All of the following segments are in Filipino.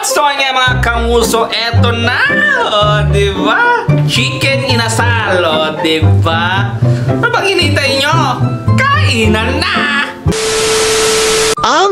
So nga mga kanguso, eto na, diba? Chicken inasal, diba? Ano bang hinihintay nyo? Kainan na!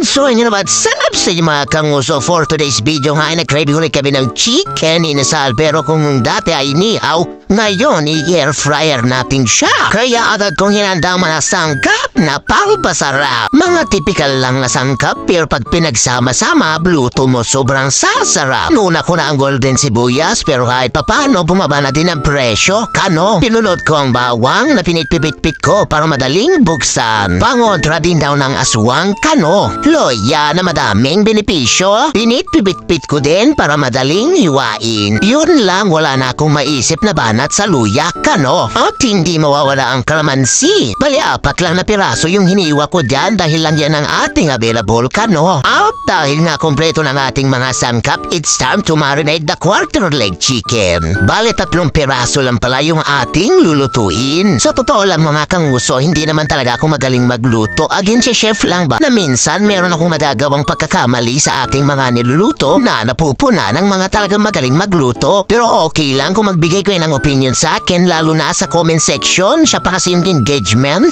So yun naman, sanap sa inyo mga kanguso. For today's video nga ay nag-crave ulit kami ng chicken inasal. Pero kung dati ay inihaw, ngayon i-air fryer natin siya. Kaya agad kong hinanda mga sangkap na palpasarap. Mga typical lang na sangkap, pero pag pinagsama-sama, luto mo sobrang sasarap. Nuna ko na ang golden sibuyas, pero kahit papano bumaba na din ang presyo. Kano, pinunod ko ang bawang na pinitpipit-pit ko para madaling buksan. Pangontra din daw ng aswang, kano. Loya na madaming benepisyo. Pinitpipit-pit ko din para madaling hiwain. Yun lang, wala na akong maisip na banat sa luya, kano. At hindi mawawala ang kalamansi. Bali, 4 lang na piraso yung hiniwa ko dyan dahil lang yan ang ating available, kano. At dahil nga kompleto ng ating mga sangkap, it's time to marinate the quarter leg chicken. Bali, 3 piraso lang pala yung ating lulutuin. Sa totoo lang mga kanguso, hindi naman talaga ako magaling magluto. Again, si chef lang ba na minsan meron akong magagawang pagkakamali sa ating mga niluluto na napupuna ng mga talagang magaling magluto. Pero okay lang kung magbigay ko ng opinion sa akin, lalo na sa comment section. Siya pa kasi yung engagement.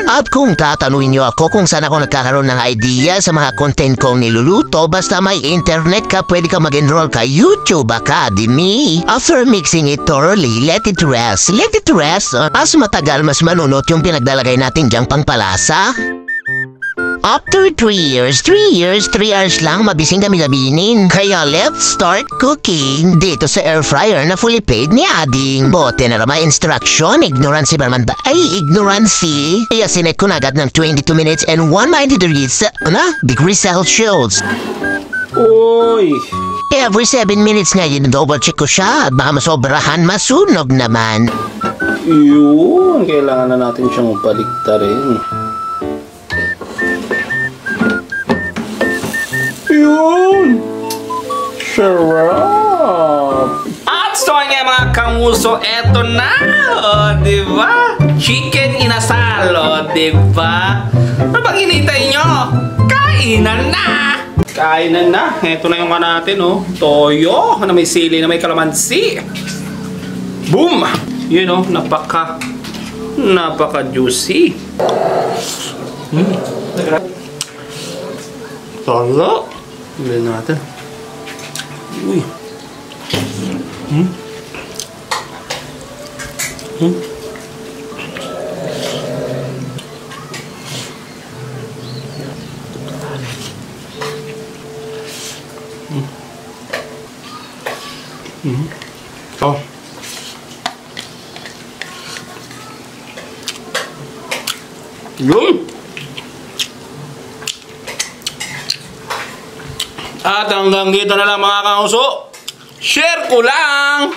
At kung tatanungin niyo ako kung saan ako nagkakaroon ng idea sa mga content kong niluluto, basta may internet ka, pwede ka mag-enroll ka YouTube Academy. After mixing it thoroughly, let it rest. Let it rest. Mas matagal, mas manunot yung pinagdalagay natin dyang pangpalasa. After 3 years, 3 hours lang mabising kami labinin. Kaya let's start cooking dito sa air fryer na fully paid ni Ading. Bote na naman instruction, ignorance ba naman ba? Ay, ignorance. Kaya sinet ko na agad ng 22 minutes and 190 degrees Celsius. Uy! Every 7 minutes nga yun, double check ko siya at baka masobrahan, masunog naman. Yun, kailangan na natin siyang baliktarin. Yun! Sarap! At so nga mga kanguso, eto na! Diba? Chicken inasal, diba? Ano bang hinihintay nyo? Kainan na! Kainan na. Eto na yung natin, toyo na may sili, na may kalamansi. Boom! Yun, napaka-juicy. Talo! Bilhin natin. Uy. Oh. Yun! At hanggang dito na lang mga kanguso. Share ko lang!